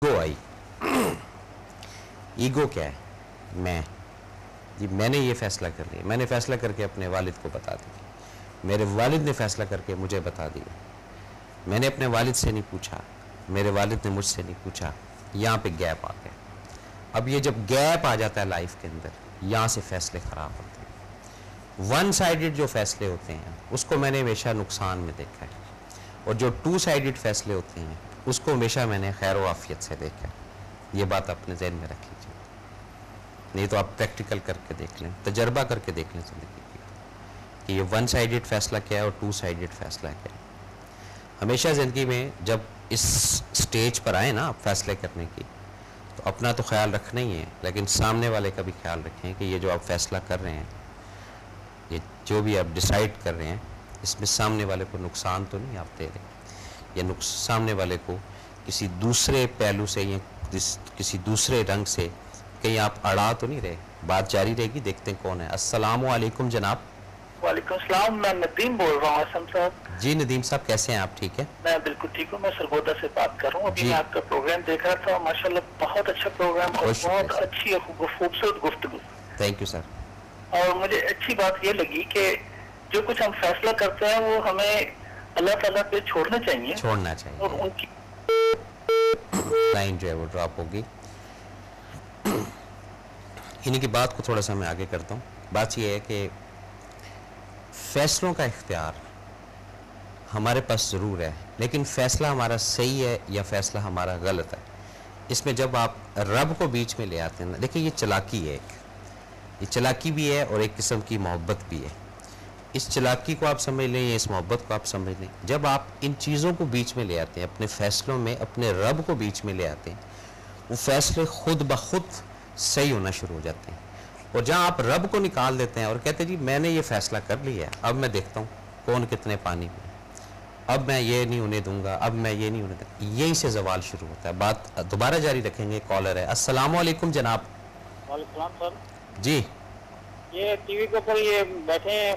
Ego आई। Ego क्या है? मैंने ये फैसला कर लिया, मैंने फैसला करके अपने वालिद को बता दिया, मेरे वालिद ने फैसला करके मुझे बता दिया, मैंने अपने वालिद से नहीं पूछा, मेरे वालिद ने मुझसे नहीं पूछा। यहाँ पे गैप आ गया। अब ये जब गैप आ जाता है लाइफ के अंदर, यहाँ से फैसले खराब होते हैं। वन साइडेड जो फैसले होते हैं उसको मैंने हमेशा नुकसान में देखा है, और जो टू साइडेड फैसले होते हैं उसको हमेशा मैंने खैर व आफियत से देखा है। ये बात अपने ज़हन में रख लीजिए, नहीं तो आप प्रैक्टिकल करके देख लें, तजर्बा करके देख लें ज़िंदगी की कि ये वन साइडेड फैसला क्या है और टू साइडेड फैसला क्या है। हमेशा ज़िंदगी में जब इस स्टेज पर आए ना आप फैसले करने की, तो अपना तो ख्याल रखना ही है, लेकिन सामने वाले का भी ख्याल रखें कि ये जो आप फैसला कर रहे हैं, ये जो भी आप डिसाइड कर रहे हैं, इसमें सामने वाले को नुकसान तो नहीं आप दे रहे, या सामने वाले को किसी दूसरे पहलू से या किसी दूसरे रंग से कहीं आप अड़ा तो नहीं रहे। बात जारी रहेगी, देखते हैं कौन है। अस्सलामु अलैकुम जनाब। वालेकुम सलाम, मैं नदीम बोल रहा हूँ असम साहब। जी नदीम साहब, कैसे हैं आप? ठीक है, मैं बिल्कुल ठीक हूँ। मैं सरगोदा से बात कर रहा हूँ। अभी मैं आपका प्रोग्राम देख रहा था, माशाल्लाह बहुत अच्छा प्रोग्राम और बहुत अच्छी खूबसूरत गुफ्तगू। Thank you sir. और मुझे अच्छी बात ये लगी कि जो कुछ हम फैसला करते हैं वो हमें अल्लाह ताला पे छोड़ना चाहिए और उनकी लाइन जो है वो ड्रॉप होगी। इन्हीं की बात को थोड़ा सा मैं आगे करता हूँ। बात यह है कि फैसलों का इख्तियार हमारे पास ज़रूर है, लेकिन फ़ैसला हमारा सही है या फ़ैसला हमारा गलत है, इसमें जब आप रब को बीच में ले आते हैं ना, देखिए ये चालाकी है, ये चालाकी भी है और एक किस्म की मोहब्बत भी है। इस चालाकी को आप समझ लें या इस मोहब्बत को आप समझ लें, जब आप इन चीज़ों को बीच में ले आते हैं, अपने फ़ैसलों में अपने रब को बीच में ले आते हैं, वो फ़ैसले खुद ब खुद सही होना शुरू हो जाते हैं। और जहाँ आप रब को निकाल देते हैं और कहते हैं जी मैंने ये फ़ैसला कर लिया है, अब मैं देखता हूँ कौन कितने पानी में, अब मैं ये नहीं होने दूंगा, अब मैं ये नहीं होने दूंगा, यहीं से ज़वाल शुरू होता है। बात दोबारा जारी रखेंगे। कॉलर है। अस्सलामु अलैकुम जनाब। वालेकुम सर। जी ये टीवी के ऊपर ये बैठे हैं,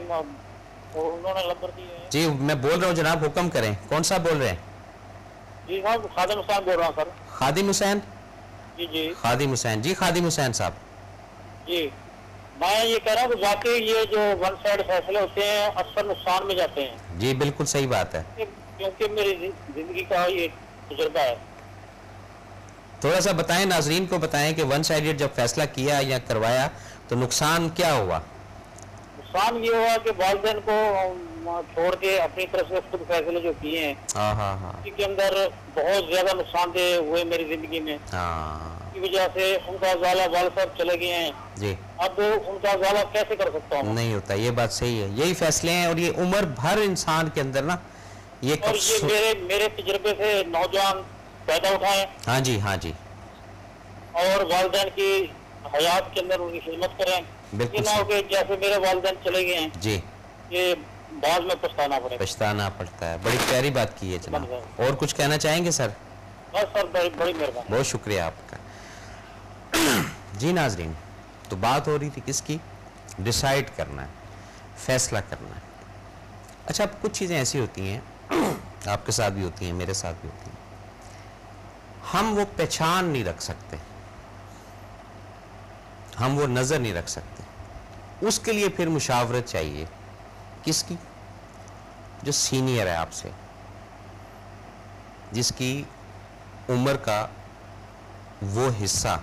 उन्होंने नंबर दिए हैं। जी मैं बोल रहा हूँ जनाब, हुक्म करें। कौन सा बोल रहे हैं? जी साहब, खादिम हुसैन बोल रहा हूँ सर। खादिम हुसैन? जी जी खादिम हुसैन जी, खादिम हुसैन साहब जी। मैं ये कह रहा हूँ कि वाकई ये जो वन साइड फैसले होते हैं अक्सर नुकसान में जाते हैं। जी बिल्कुल सही बात है, क्योंकि मेरी जिंदगी का ये तजुर्बा है। थोड़ा सा बताएं, नाजरीन को बताएं कि वन साइडेड जब फैसला किया या करवाया तो नुकसान क्या हुआ? नुकसान ये हुआ कि वालिदैन को छोड़ के अपनी तरफ से खुद फैसले जो किए हैं, इसके अंदर बहुत ज्यादा नुकसानदेह हुए मेरी जिंदगी में। की वजह से मुमताज वाला वाल साहब चले गए हैं जी। अब मुमताज वाला कैसे कर सकता हूँ? नहीं होता, ये बात सही है। यही फैसले हैं और ये उम्र भर इंसान के अंदर ना ये और ये मेरे तजुर्बे से नौजवान पैदा उठाए। हाँ जी, हाँ जी। और वालिदैन की हयात के अंदर उनकी खिदमत करें, बिल्कुल ना हो कि जैसे मेरे वालिदैन चले गए हैं जी, ये बाद में पछताना पड़ता है। बड़ी प्यारी बात की है जनाब। और कुछ कहना चाहेंगे सर? बस सर, बड़ी मेहरबानी, बहुत शुक्रिया आपका। जी नाजरीन, तो बात हो रही थी किसकी? डिसाइड करना है, फैसला करना है। अच्छा, अब कुछ चीज़ें ऐसी होती हैं, आपके साथ भी होती हैं, मेरे साथ भी होती हैं, हम वो पहचान नहीं रख सकते, हम वो नज़र नहीं रख सकते। उसके लिए फिर मुशावरत चाहिए। किसकी? जो सीनियर है आपसे, जिसकी उम्र का वो हिस्सा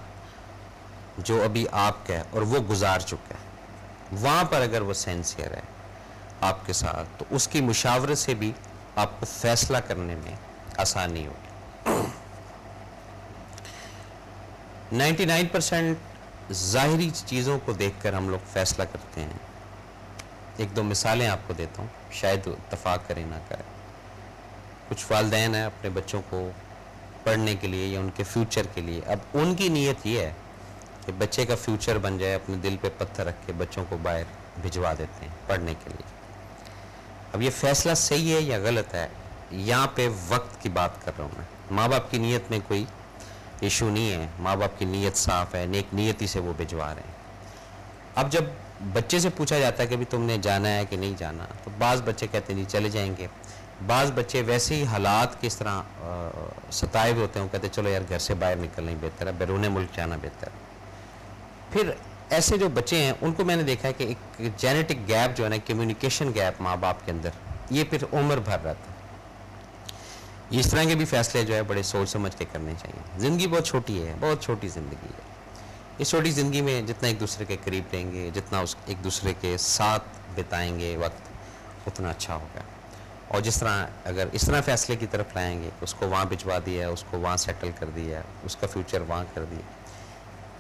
जो अभी आपका है और वो गुजार चुका है, वहाँ पर अगर वो सेंसियर है आपके साथ, तो उसकी मुशावरत से भी आपको फैसला करने में आसानी होगी। 99% ज़ाहिरी चीज़ों को देखकर हम लोग फैसला करते हैं। एक दो मिसालें आपको देता हूँ, शायद इत्तफाक करें ना करें। कुछ वालिदैन हैं अपने बच्चों को पढ़ने के लिए या उनके फ्यूचर के लिए, अब उनकी नीयत ये है कि बच्चे का फ्यूचर बन जाए, अपने दिल पे पत्थर रख के बच्चों को बाहर भिजवा देते हैं पढ़ने के लिए। अब ये फैसला सही है या गलत है, यहाँ पे वक्त की बात कर रहा हूँ मैं। माँ बाप की नीयत में कोई इशू नहीं है, माँ बाप की नीयत साफ़ है, नेक नीयती से वो भिजवा रहे हैं। अब जब बच्चे से पूछा जाता है कि भी तुमने जाना है कि नहीं जाना, तो बाज़ बच्चे कहते हैं जी चले जाएंगे, بعض بچے ویسے ہی حالات کی اس طرح ستائے ہوئے ہوتے ہیں، کہتے چلو یار گھر سے باہر نکلنا ہی بہتر ہے، بیرون ملک جانا بہتر ہے. پھر ایسے جو بچے ہیں ان کو میں نے دیکھا ہے کہ ایک جینیٹک گیپ جو ہے نا، کمیونیکیشن گیپ ماں باپ کے اندر، یہ پھر عمر بھر رہتا ہے. اس طرح کے بھی فیصلے جو ہے بڑے سوچ سمجھ کے کرنے چاہیے. زندگی بہت چھوٹی ہے، بہت چھوٹی زندگی ہے. اس چھوٹی زندگی میں جتنا ایک دوسرے کے قریب رہیں گے، جتنا ایک دوسرے کے ساتھ بتائیں گے وقت، اتنا اچھا ہوگا. اور جس طرح اگر اس طرح فیصلے کی طرف لائیں گے، اس کو وہاں بھجوا دیا، اس کو وہاں سیٹل کر دیا، اس کا فیوچر وہاں کر دیا،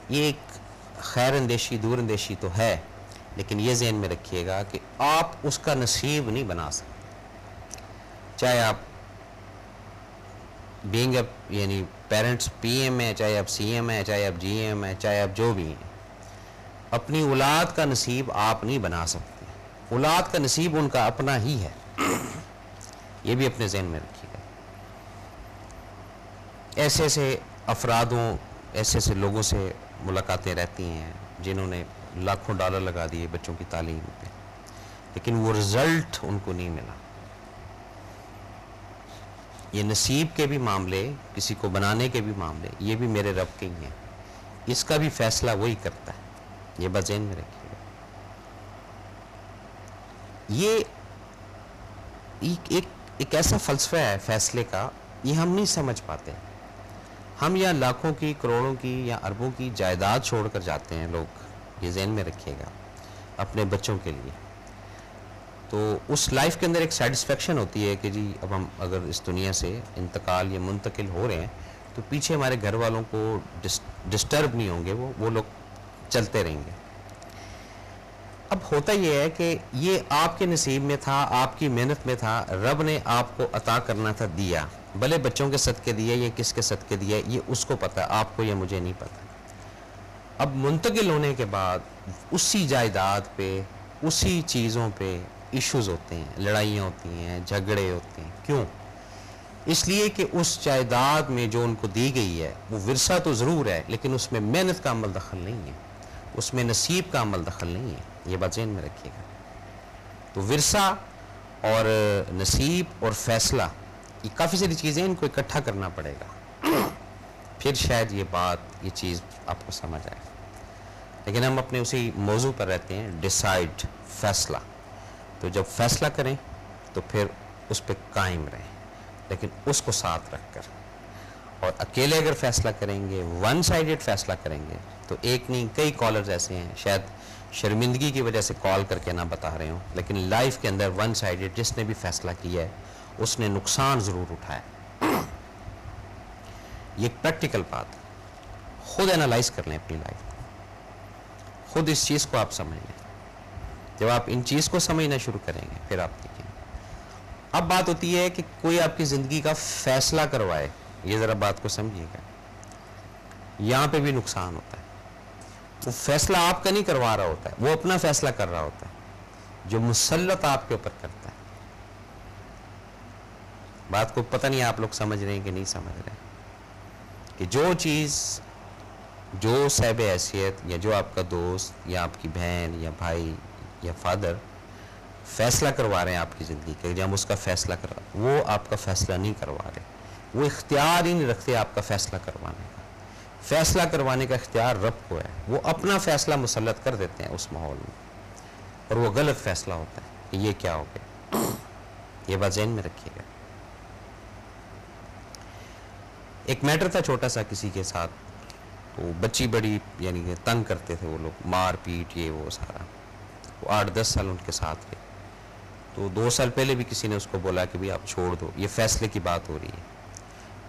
یہ ایک خیر اندیشی، دور اندیشی تو ہے، لیکن یہ ذہن میں رکھیے گا کہ آپ اس کا نصیب نہیں بنا سکتے. چاہے آپ بینگ اپ یعنی پیرنٹس پی ایم ہے، چاہے آپ سی ایم ہے، چاہے آپ جی ایم ہے، چاہے آپ جو بھی ہیں، اپنی اولاد کا نصیب آپ نہیں بنا سکتے. اولاد کا نصیب ان کا اپنا ہی ہے. یہ بھی اپنے ذہن میں رکھیے گا. ایسے ایسے افرادوں، ایسے ایسے لوگوں سے ملاقاتیں رہتی ہیں جنہوں نے لاکھوں ڈالر لگا دیے بچوں کی تعلیم پہ، لیکن وہ رزلٹ ان کو نہیں ملا. یہ نصیب کے بھی معاملے، کسی کو بنانے کے بھی معاملے، یہ بھی میرے رب کے ہی ہیں. اس کا بھی فیصلہ وہی کرتا ہے. یہ بات ذہن میں رکھیے گا. یہ ایک ایسا فلسفہ ہے فیصلے کا، یہ ہم نہیں سمجھ پاتے. ہم یا لاکھوں کی، کروڑوں کی یا اربوں کی جائیداد چھوڑ کر جاتے ہیں لوگ. یہ ذہن میں رکھیے گا اپنے بچوں کے لیے. تو اس لائف کے اندر ایک سیٹسفیکشن ہوتی ہے کہ جی اب ہم اگر اس دنیا سے انتقال یا منتقل ہو رہے ہیں تو پیچھے ہمارے گھر والوں کو ڈسٹرب نہیں ہوں گے، وہ لوگ چلتے رہیں گے. اب ہوتا یہ ہے کہ یہ آپ کے نصیب میں تھا، آپ کی محنت میں تھا، رب نے آپ کو عطا کرنا تھا، دیا. بھلے بچوں کے صدقے دیا، یہ کس کے صدقے دیا یہ اس کو پتہ ہے، آپ کو یا مجھے نہیں پتہ. اب منتقل ہونے کے بعد اسی جائیداد پہ، اسی چیزوں پہ ایشوز ہوتے ہیں، لڑائیاں ہوتی ہیں، جھگڑے ہوتے ہیں. کیوں؟ اس لیے کہ اس جائیداد میں جو ان کو دی گئی ہے وہ ورثہ تو ضرور ہے، لیکن اس میں محنت کا عمل دخل نہیں ہے، اس میں نصیب کا عمل دخل نہیں ہے. یہ بات ذہن میں رکھیے گا. تو ورثہ اور نصیب اور فیصلہ، یہ کافی ساری چیزیں، ان کو اکٹھا کرنا پڑے گا، پھر شاید یہ بات، یہ چیز آپ کو سمجھ آئے. لیکن ہم اپنے اسی موضوع پر رہتے ہیں، ڈیسائیڈ، فیصلہ. تو جب فیصلہ کریں تو پھر اس پہ قائم رہیں، لیکن اس کو ساتھ رکھ کر. اور اکیلے اگر فیصلہ کریں گے، ون سائیڈڈ فیصلہ کریں گے، تو ایک نہیں کئی کالرز ایسے ہیں، شاید شرمندگی کی وجہ سے کال کر کے نہ بتا رہے ہوں، لیکن لائف کے اندر ون سائیڈڈ جس نے بھی فیصلہ کیا ہے اس نے نقصان ضرور اٹھایا. یہ ایک پریکٹیکل بات ہے. خود انالائز کر لیں اپنی لائف، خود اس چیز کو آپ سمجھ لیں. جب آپ ان چیز کو سمجھنا شروع کریں گے پھر آپ دیکھیں. اب بات ہوتی ہے کہ کوئی آپ کی زندگی کا فیصلہ کروائے. یہ ذرا بات کو سمجھیے گا، یہاں پہ بھی نقصان ہوتا ہے. وہ فیصلہ آپ کا نہیں کروا رہا ہوتا ہے، وہ اپنا فیصلہ کر رہا ہوتا ہے جو مسلط آپ کے اوپر کرتا ہے. بات کو پتہ نہیں آپ لوگ سمجھ رہے ہیں کہ نہیں سمجھ رہے ہیں، کہ جو چیز، جو صاحب حیثیت یا جو آپ کا دوست یا آپ کی بہن یا بھائی یا فادر فیصلہ کروا رہے ہیں آپ کی زندگی کا، جب ہم اس کا فیصلہ کروا، وہ آپ کا فیصلہ نہیں کروا رہے. وہ اختیار ہی نہیں رکھتے آپ کا فیصلہ کروانے کا. فیصلہ کروانے کا اختیار رب کو ہے. وہ اپنا فیصلہ مسلط کر دیتے ہیں اس ماحول میں، اور وہ غلط فیصلہ ہوتا ہے کہ یہ کیا ہو گیا. یہ بات ذہن میں رکھیے گا. ایک میٹر تھا چھوٹا سا کسی کے ساتھ، تو بچی بڑی یعنی کہ تنگ کرتے تھے وہ لوگ، مار پیٹ یہ وہ سارا. وہ 8-10 سال ان کے ساتھ رہے. تو 2 سال پہلے بھی کسی نے اس کو بولا کہ بھی آپ چھوڑ دو، یہ فیصلے کی بات ہو رہی ہے.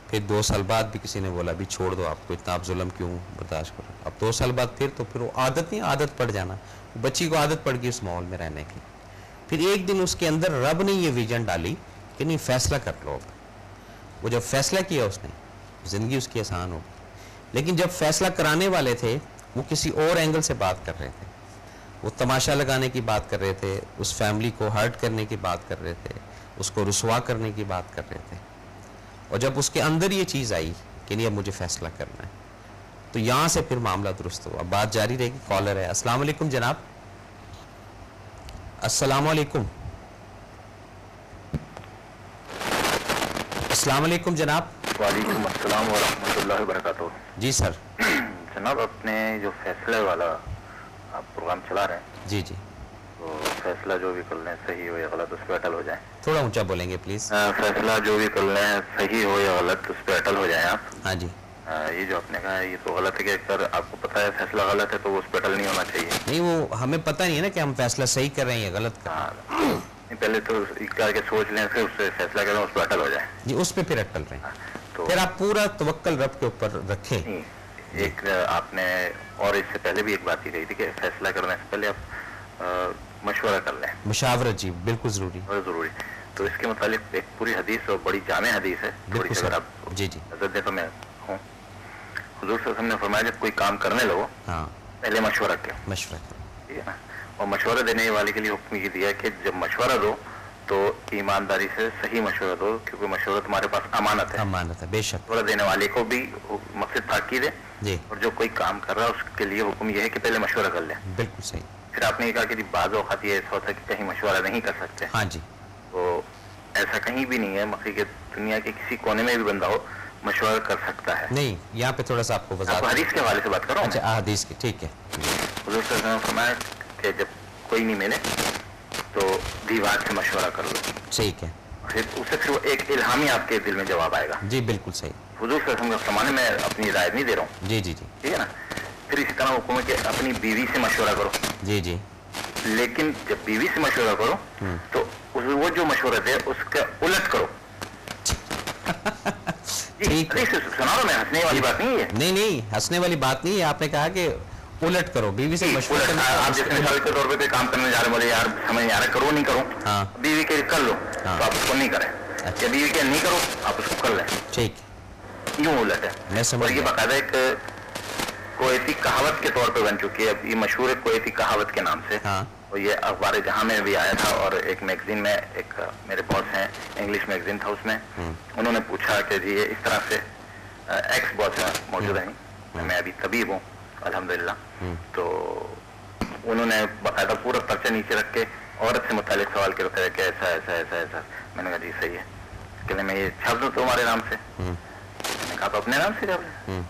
پھر 2 سال بعد بھی کسی نے بولا بھی چھوڑ دو، آپ کو اتنا آپ ظلم کیوں برداشت کرو. اب 2 سال بعد پھر وہ عادت نہیں، عادت پڑ جانا. بچی کو عادت پڑ گئی اس ماحول میں رہنے کی. پھر ایک دن اس کے اندر رب نے یہ ویژن ڈالی کہ نہیں فیصلہ کر لو. وہ جب فیصلہ کیا اس نے، زندگی اس کی آسان ہو گئی. لیکن جب فیصلہ کرانے والے تھے وہ کسی اور اینگل سے بات کر رہے تھے. وہ تماشا لگانے کی بات کر رہے تھے، اس فیملی کو ہرٹ کرنے کی بات کر رہے تھے، اس کو رسوا کرنے کی بات کر رہے تھے. اور جب اس کے اندر یہ چیز آئی کہ نہیں اب مجھے فیصلہ کرنا ہے، تو یہاں سے پھر معاملہ درست ہوا. اب بات جاری رہے گی. کالر ہے. السلام علیکم جناب. السلام علیکم. अस्सलाम वालेकुम जनाब। वालेकुम अस्सलाम व रहमतुल्लाहि व बरकातहू। जी सर। जनाब, अपने जो फैसले वाला आप प्रोग्राम चला रहे हैं, जी जी, तो फैसला जो भी कर लें सही हो या गलत उस पर अटल हो जाएं। थोड़ा ऊंचा बोलेंगे प्लीज़। फैसला जो भी कर लें सही हो या गलत उस पर अटल हो जाएं आप। हाँ जी। ये जो आपने कहा ये तो गलत है कि अगर आपको पता है फैसला गलत है तो उस पर अटल नहीं होना चाहिए। नहीं, वो हमें पता नहीं है ना कि हम फैसला सही कर रहे हैं या गलत कर रहे हैं। पहले तो करके सोच लें, फिर उससे फैसला करें, उस पर अटल हो जाए जी, उस पर फिर अटल रहे। तो फिर आप पूरा तवक्कल रब के ऊपर रखें। एक आपने और इससे पहले भी एक बात ही कही थी कि फैसला करने से पहले आप मशवरा कर लें। मुशावरत जी बिल्कुल ज़रूरी, बहुत ज़रूरी। तो इसके मुतालिक एक पूरी हदीस और बड़ी जामे हदीस है, थोड़ी सी अगर आप जी जी नजर दें तो मैं हूँ। हुजूर सल्लल्लाहु अलैहि वसल्लम ने फरमाया जब कोई काम करने लगो, हाँ, पहले मशवरा करो। मशवरा, ठीक है ना। और मशवरा देने वाले के लिए हुक्म ये दिया कि जब मशवरा दो तो ईमानदारी से सही मशवरा दो, क्योंकि मशवरा तुम्हारे पास अमानत है। अमानत है, बेशक। मशवरा देने वाले को भी मकसद ताकीद है जी, और जो कोई काम कर रहा है उसके लिए हुक्म यह है कि पहले मशवरा कर ले। बिल्कुल सही। फिर आपने ये कहा कि बाज़ औक़ात ये ऐसा होता है कि कहीं मशवरा नहीं कर सकते। हाँ जी। तो ऐसा कहीं भी नहीं है, मक्के के दुनिया के किसी कोने में भी बंदा हो मशवरा कर सकता है। नहीं, यहाँ पे थोड़ा सा आपको बता दूं। हदीस के हवाले से बात कर रहा हूँ। अच्छा, हदीस की, ठीक है। हुजूर सल्लल्लाहु अलैहि वसल्लम ने फरमाया कि जब कोई नहीं मिले तो दीवार से मशवरा कर लो। ठीक है। फिर वो एक इल्हामी आपके दिल में जवाब आएगा। जी बिल्कुल सही। हुजूर सल्लल्लाहु अलैहि वसल्लम का फरमान है, मैं अपनी राय नहीं दे रहा हूँ। जी जी जी, ठीक है ना। फिर इसी तरह हुक्म है कि अपनी बीवी से मशवरा करो। जी जी। लेकिन जब बीवी से मशवरा करो तो वो जो मशवरा है उसका उलट करो। ठीक है। सुना रहा, मैं हंसने वाली बात नहीं है। नहीं नहीं, हंसने वाली बात नहीं है। आपने कहा कि उलट करो, बीवी से मशवरा करना। आप जैसे मिसाल के तौर पे कोई काम करने जा रहे, बोले यार समझ नहीं आ रहा, करो नहीं करो। हाँ। बीवी के कर लो, हाँ। तो आप उसको नहीं करें। अच्छा। या बीवी के नहीं करो, आप उसको कर लें। ठीक, यूं उलट है। मैं समझ और ये गया। बाकायदा एक कोएती कहावत के तौर पे बन चुकी है। ये मशहूर है कोएती कहावत के नाम से। हाँ। और ये अखबार जहां में भी आया था, और एक मैगजीन में, एक मेरे बॉस हैं, इंग्लिश मैगजीन था, उसमें उन्होंने पूछा कि जी ये इस तरह से एक्स बॉस है, मौजूद है, मैं अभी तबीब हूँ अल्हम्दुलिल्लाह। तो उन्होंने बाकायदा पूरा पर्चा नीचे रख के औरत से मुतालिक सवाल करते रहे कि ऐसा ऐसा ऐसा ऐसा। मैंने कहा जी सही है। कहने मैं ये छाप दूँ तुम्हारे नाम से? मैंने कहा तो अपने नाम से छाप दें।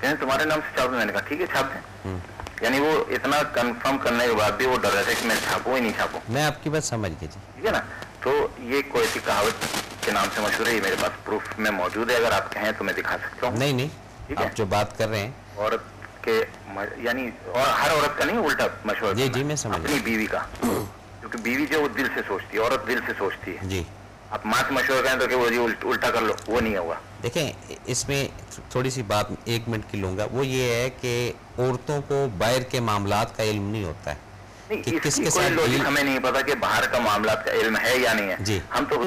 कहने तुम्हारे नाम से छाप दूँ? मैंने कहा ठीक है छाप दें। यानी वो इतना कंफर्म करने के बाद भी वो डर रहे थे कि मैं छापूं ही नहीं छापूं। मैं आपकी बात समझ गई जी। ठीक है ना। तो ये कोई ऐसी कहावत के नाम से मशहूर है, ये मेरे पास प्रूफ में मौजूद है, अगर आप कहें तो मैं दिखा सकता हूँ। नहीं नहीं, ठीक है। आप जो बात कर रहे हैं औरत के यानी, और हर औरत का नहीं, उल्टा मशहूर। जी जी, मैं समझ अपनी बीवी का, क्योंकि बीवी जो वो दिल से सोचती है, औरत दिल से सोचती है। जी। आप माँ से मशवरा करें तो कि वो जी उल्टा कर लो, वो नहीं होगा। देखें, इसमें थोड़ी सी बात 1 मिनट की लूँगा। वो ये है कि औरतों को बाहर के मामलात का इल्म नहीं होता है नहीं, कि किसके कोई साथ लॉजिक हमें नहीं पता कि बाहर का मामला का इल्म है या नहीं है। जी। हम तो